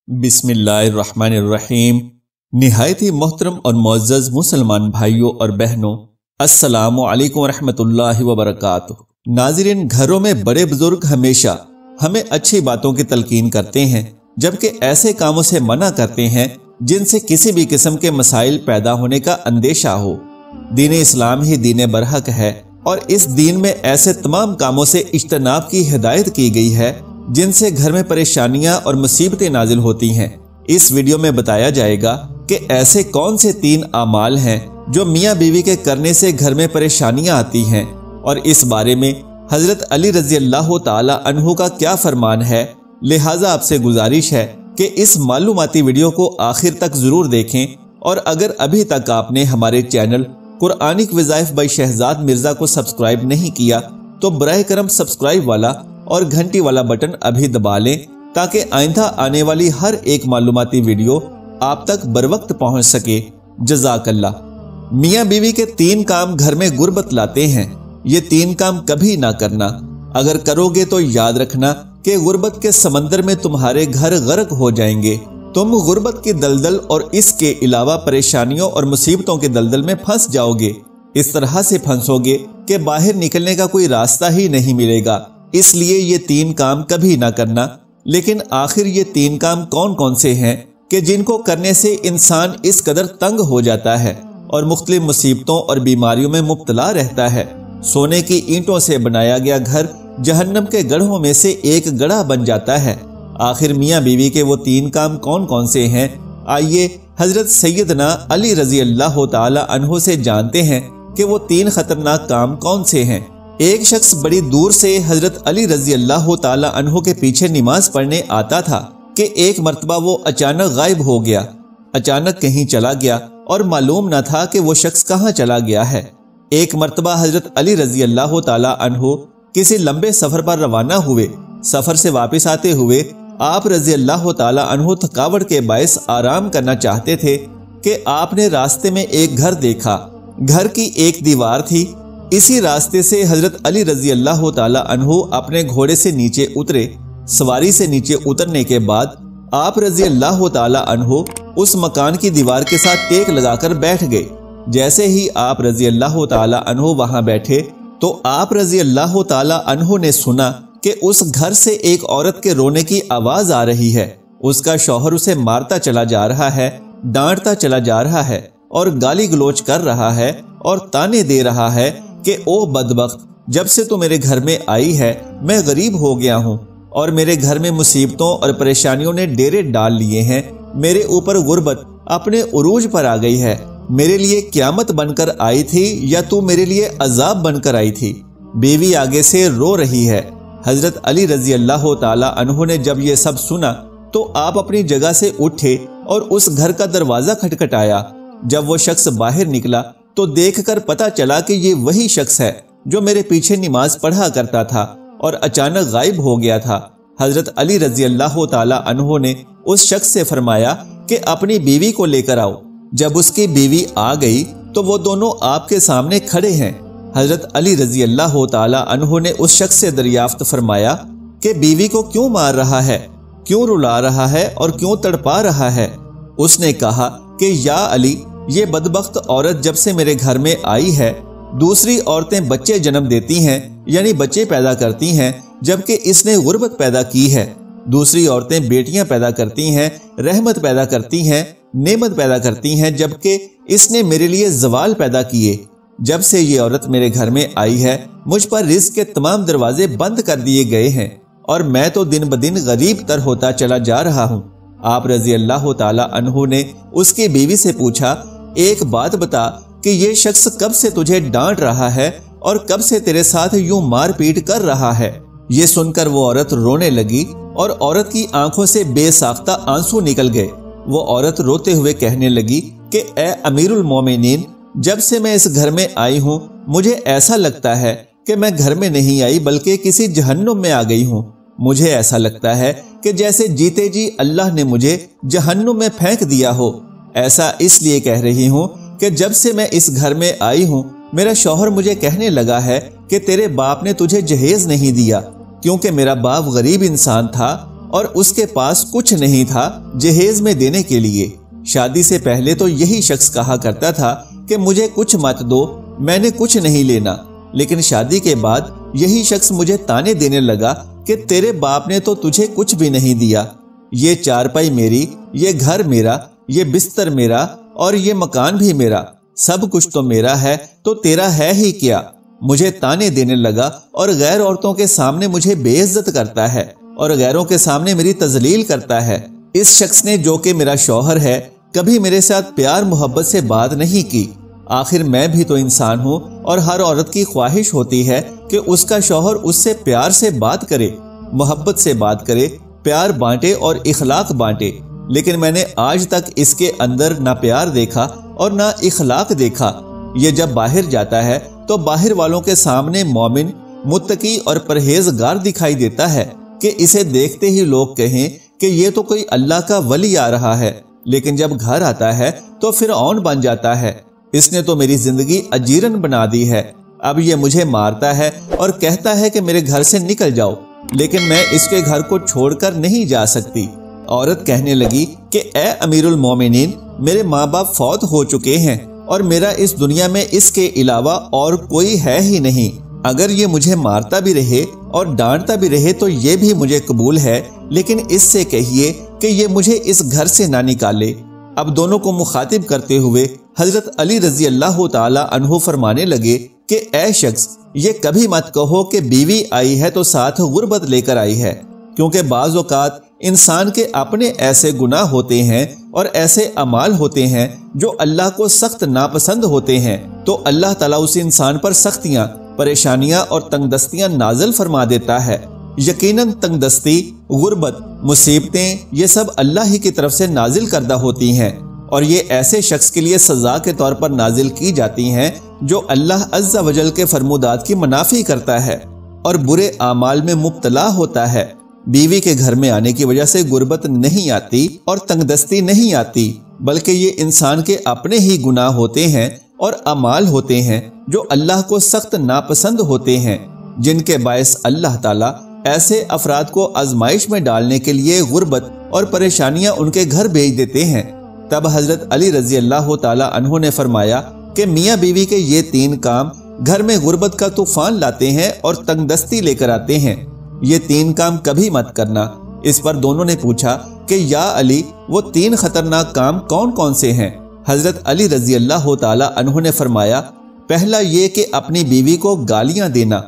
बिस्मिल्लाहिर्रहमानिर्रहीम। निहायत ही मोहतरम और मुअज़्ज़ज़ मुसलमान भाइयों और बहनों, अस्सलामु अलैकुम रहमतुल्लाहि व बरकातुहू। नाज़रीन, घरों में बड़े बुजुर्ग हमेशा हमें अच्छी बातों की तलकीन करते हैं, जबकि ऐसे कामों से मना करते हैं जिनसे किसी भी किस्म के मसाइल पैदा होने का अंदेशा हो। दीन इस्लाम ही दीन बरहक है और इस दीन में ऐसे तमाम कामों से इज्तनाब की हिदायत की गई है जिनसे घर में परेशानियां और मुसीबतें नाजिल होती हैं। इस वीडियो में बताया जाएगा कि ऐसे कौन से 3 आमाल हैं जो मियाँ बीवी के करने से घर में परेशानियां आती हैं, और इस बारे में हजरत अली रज़ी अल्लाह ताला अन्हु का क्या फरमान है। लिहाजा आपसे गुजारिश है कि इस मालूमाती वीडियो को आखिर तक जरूर देखें, और अगर अभी तक आपने हमारे चैनल कुरानिक वज़ाइफ बाय शहजाद मिर्जा को सब्सक्राइब नहीं किया तो बराए करम सब्सक्राइब वाला और घंटी वाला बटन अभी दबा लें, ताकि आइंदा आने वाली हर एक मालूमाती वीडियो आप तक बर वक्त पहुंच सके। जज़ाकल्लाह। मियाँ बीवी के 3 काम घर में गुर्बत लाते हैं। ये 3 काम कभी ना करना। अगर करोगे तो याद रखना कि गुर्बत के समंदर में तुम्हारे घर गर्क हो जाएंगे। तुम गुर्बत की दलदल और इसके अलावा परेशानियों और मुसीबतों के दलदल में फंस जाओगे। इस तरह से फंसोगे कि बाहर निकलने का कोई रास्ता ही नहीं मिलेगा। इसलिए ये 3 काम कभी ना करना। लेकिन आखिर ये 3 काम कौन कौन से हैं कि जिनको करने से इंसान इस कदर तंग हो जाता है और मुख्तलिफ मुसीबतों और बीमारियों में मुब्तला रहता है। सोने की ईंटों से बनाया गया घर जहन्नम के गढ़ों में से एक गढ़ा बन जाता है। आखिर मियाँ बीवी के वो 3 काम कौन कौन से हैं, आइए हजरत सैयदना अली रज़ी अल्लाह ताला अन्हु से जानते हैं कि वो 3 खतरनाक काम कौन से हैं। एक शख्स बड़ी दूर से हजरत अली रज़ी अल्लाह ताला अन्हु के पीछे नमाज पढ़ने आता था कि एक मर्तबा वो अचानक गायब हो गया। अचानक कहीं चला गया और मालूम न था कि वो शख्स कहाँ चला गया है। एक मर्तबा हजरत अली रज़ी अल्लाह ताला अन्हु किसी लंबे सफर पर रवाना हुए। सफर से वापस आते हुए आप रज़ी अल्लाह ताला अन्हु थकावट के बायस आराम करना चाहते थे कि आपने रास्ते में एक घर देखा। घर की एक दीवार थी। इसी रास्ते से हजरत अली रज़ी अल्लाह ताला अन्हु अपने घोड़े से नीचे उतरे। सवारी से नीचे उतरने के बाद आप रज़ी अल्लाह ताला अन्हु उस मकान की दीवार के साथ टेक लगाकर बैठ गए। जैसे ही आप रज़ी अल्लाह ताला अन्हु वहां बैठे तो आप रज़ी अल्लाह ताला अन्हु ने सुना कि उस घर से एक औरत के रोने की आवाज आ रही है। उसका शौहर उसे मारता चला जा रहा है, डांटता चला जा रहा है और गाली गलोच कर रहा है और ताने दे रहा है कि ओ बदबख्त, जब से तू मेरे घर में आई है मैं गरीब हो गया हूँ और मेरे घर में मुसीबतों और परेशानियों ने डेरे डाल लिए हैं। मेरे ऊपर गुर्बत अपने उरूज पर आ गई है। मेरे लिए क्यामत बनकर आई थी या तू मेरे लिए अजाब बनकर आई थी। बीवी आगे से रो रही है। हजरत अली रज़ी अल्लाह ताला अन्हु ने जब ये सब सुना तो आप अपनी जगह से उठे और उस घर का दरवाजा खटखटाया। जब वो शख्स बाहर निकला तो देखकर पता चला कि ये वही शख्स है जो मेरे पीछे नमाज पढ़ा करता था और अचानक गायब हो गया था। हजरत अली रज़ी अल्लाह ताला अन्हु ने उस शख्स से फरमाया कि अपनी बीवी को लेकर आओ। जब उसकी बीवी आ गई तो वो दोनों आपके सामने खड़े हैं। हजरत अली रज़ी अल्लाह ताला अन्हु ने उस शख्स से दरियाफ्त फरमाया कि बीवी को क्यों मार रहा है, क्यों रुला रहा है और क्यों तड़पा रहा है। उसने कहा कि या अली, ये बदबख्त औरत जब से मेरे घर में आई है दूसरी औरतें बच्चे जन्म देती हैं, यानी बच्चे पैदा करती हैं, जबकि इसने गुर्बत पैदा की है। दूसरी औरतें बेटियां पैदा करती हैं, रहमत पैदा करती हैं, नेमत पैदा करती हैं, जबकि इसने मेरे लिए जवाल पैदा किए। जब से ये औरत मेरे घर में आई है मुझ पर रिज़्क़ के तमाम दरवाजे बंद कर दिए गए हैं और मैं तो दिन ब दिन गरीब तर होता चला जा रहा हूँ। आप रज़ी अल्लाह ताला अन्हु ने उसकी बीवी से पूछा, एक बात बता कि ये शख्स कब से तुझे डांट रहा है और कब से तेरे साथ यूं मारपीट कर रहा है। ये सुनकर वो औरत रोने लगी और औरत की आंखों से बेसाख्ता आंसू निकल गए। वो औरत रोते हुए कहने लगी कि ए अमीरुल मोमिनीन, जब से मैं इस घर में आई हूँ मुझे ऐसा लगता है कि मैं घर में नहीं आई बल्कि किसी जहन्नुम में आ गई हूँ। मुझे ऐसा लगता है कि जैसे जीते जी अल्लाह ने मुझे जहन्नुम में फेंक दिया हो। ऐसा इसलिए कह रही हूँ कि जब से मैं इस घर में आई हूँ मेरा शौहर मुझे कहने लगा है कि तेरे बाप ने तुझे जहेज नहीं दिया, क्योंकि मेरा बाप गरीब इंसान था اور اس کے پاس کچھ نہیں تھا جہیز میں دینے کے لیے۔ شادی سے پہلے تو یہی شخص کہا کرتا تھا کہ مجھے کچھ مت دو، میں نے کچھ نہیں لینا، لیکن شادی کے بعد یہی شخص مجھے تانے دینے لگا کہ تیرے باپ نے تو تجھے کچھ بھی نہیں دیا، یہ چارپائی میری، یہ گھر میرا، یہ بستر میرا اور یہ مکان بھی میرا، سب کچھ تو میرا ہے، تو تیرا ہے ہی کیا۔ مجھے تانے دینے لگا اور غیر عورتوں کے سامنے مجھے بے عزت کرتا ہے اور غیروں کے سامنے میری تذلیل کرتا ہے۔ اس شخص نے جو کہ میرا شوہر ہے کبھی میرے ساتھ پیار محبت سے بات نہیں کی۔ آخر میں بھی تو انسان ہوں اور ہر عورت کی خواہش ہوتی ہے کہ اس کا شوہر اس سے پیار سے بات کرے، محبت سے بات کرے، پیار بانٹے اور اخلاق بانٹے، لیکن میں نے آج تک اس کے اندر نہ پیار دیکھا اور نہ اخلاق دیکھا۔ یہ جب باہر جاتا ہے تو باہر والوں کے سامنے مومن، متقی اور پرہیزگار دکھائی دیتا ہے کہ اسے دیکھتے ہی لوگ کہیں کہ یہ تو کوئی اللہ کا ولی آ رہا ہے، لیکن جب گھر آتا ہے تو فرعون بن جاتا ہے۔ اس نے تو میری زندگی اجیرن بنا دی ہے، اب یہ مجھے مارتا ہے اور کہتا ہے کہ میرے گھر سے نکل جاؤ، لیکن میں اس کے گھر کو چھوڑ کر نہیں جا سکتی۔ عورت کہنے لگی کہ اے امیر المومنین، میرے ماں باپ فوت ہو چکے ہیں اور میرا اس دنیا میں اس کے علاوہ اور کوئی ہے ہی نہیں، اگر یہ مجھے مارتا بھی رہے اور ڈانٹتا بھی رہے تو یہ بھی مجھے قبول ہے، لیکن اس سے کہیے کہ یہ مجھے اس گھر سے نہ نکالے۔ اب دونوں کو مخاطب کرتے ہوئے حضرت علی رضی اللہ تعالی عنہ فرمانے لگے کہ اے شخص، یہ کبھی مت کہو کہ بیوی آئی ہے تو ساتھ غربت لے کر آئی ہے، کیونکہ بعض اوقات انسان کے اپنے ایسے گناہ ہوتے ہیں اور ایسے اعمال ہوتے ہیں جو اللہ کو سخت ناپسند ہوتے ہیں، تو اللہ تعالیٰ اس انسان پر سختیاں، پریشانیاں اور تنگ دستیاں نازل فرما دیتا ہے۔ یقیناً تنگ دستی، غربت، مصیبتیں یہ سب اللہ ہی کی طرف سے نازل کردہ ہوتی ہیں، اور یہ ایسے شخص کے لیے سزا کے طور پر نازل کی جاتی ہیں جو اللہ عز و جل کے فرمودات کی منافی کرتا ہے اور برے اعمال میں مبتلا ہوتا ہے۔ بیوی کے گھر میں آنے کی وجہ سے غربت نہیں آتی اور تنگ دستی نہیں آتی، بلکہ یہ انسان کے اپنے ہی گناہ ہوتے ہیں اور اعمال ہوتے ہیں جو اللہ کو سخت ناپسند ہوتے ہیں، جن کے باعث اللہ تعالیٰ ایسے افراد کو آزمائش میں ڈالنے کے لیے غربت اور پریشانیاں ان کے گھر بھیج دیتے ہیں۔ تب حضرت علی رضی اللہ تعالی عنہ نے فرمایا کہ میاں بیوی کے یہ 3 کام گھر میں غربت کا طوفان لاتے ہیں اور تنگ دستی لے کر آتے ہیں، یہ 3 کام کبھی مت کرنا۔ اس پر دونوں نے پوچھا کہ یا علی، وہ 3 خطرناک کام کون کون سے ہیں؟ حضرت علی رضی اللہ تعالی عنہ نے فرمایا، پہلا یہ کہ اپنی بیوی کو گالیاں دینا۔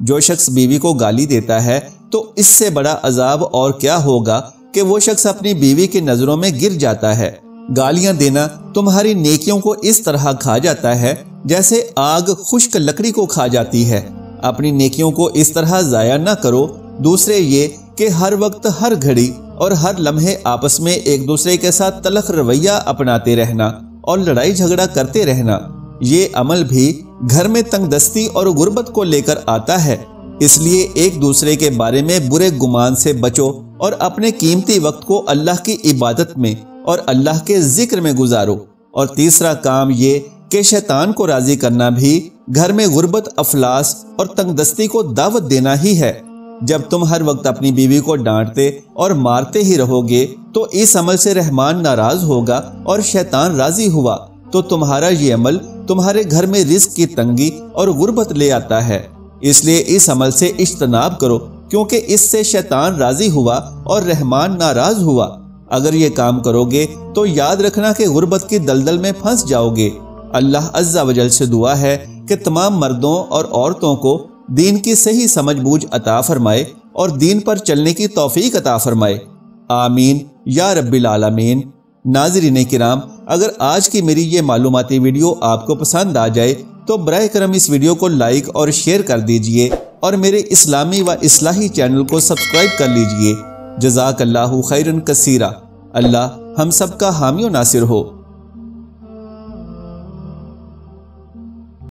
جو شخص بیوی کو گالی دیتا ہے تو اس سے بڑا عذاب اور کیا ہوگا کہ وہ شخص اپنی بیوی کی نظروں میں گر جاتا ہے۔ گالیاں دینا تمہاری نیکیوں کو اس طرح کھا جاتا ہے جیسے آگ خشک لکڑی کو کھا جاتی ہے۔ اپنی نیکیوں کو اس طرح ضائع نہ کرو۔ دوسرے یہ کہ ہر وقت، ہر گھڑی اور ہر لمحے آپس میں ایک دوسرے کے ساتھ تلخ رویہ اپناتے رہنا اور لڑائی جھگڑا کرتے رہنا، یہ عمل بھی گھر میں تنگ دستی اور غربت کو لے کر آتا ہے۔ اس لیے ایک دوسرے کے بارے میں برے گمان سے بچو اور اپنے قیمتی وقت کو اللہ کی عبادت میں اور اللہ کے ذکر میں گزارو۔ اور تیسرا کام یہ کہ شیطان کو راضی کرنا بھی گھر میں غربت، افلاس اور تنگ دستی کو دعوت دینا ہی ہے۔ جب تم ہر وقت اپنی بیوی کو ڈانٹتے اور مارتے ہی رہو گے تو اس عمل سے رحمان ناراض ہوگا اور شیطان راضی ہوا تو تمہارا یہ عمل تمہارے گھر میں رزق کی تنگی اور غربت لے آتا ہے۔ اس لیے اس عمل سے اجتناب کرو، کیونکہ اس سے شیطان راضی ہوا اور رحمان ناراض ہوا۔ اگر یہ کام کرو گے تو یاد رکھنا کہ غربت کی دلدل میں پھنس جاؤ گے۔ اللہ عز و جل سے دعا ہے کہ تمام مردوں اور عورتوں کو دین کی صحیح سمجھ بوجھ عطا فرمائے اور دین پر چلنے کی توفیق عطا فرمائے، آمین یا رب العالمین۔ ناظرین کرام، اگر آج کی میری یہ معلوماتی ویڈیو آپ کو پسند آ جائے تو براہ کرم اس ویڈیو کو لائک اور شیئر کر دیجئے اور میرے اسلامی و اصلاحی چینل کو سبسکرائب کر لیجئے۔ جزاک اللہ خیرا کثیرا۔ اللہ ہم سب کا حامی و ناصر ہو۔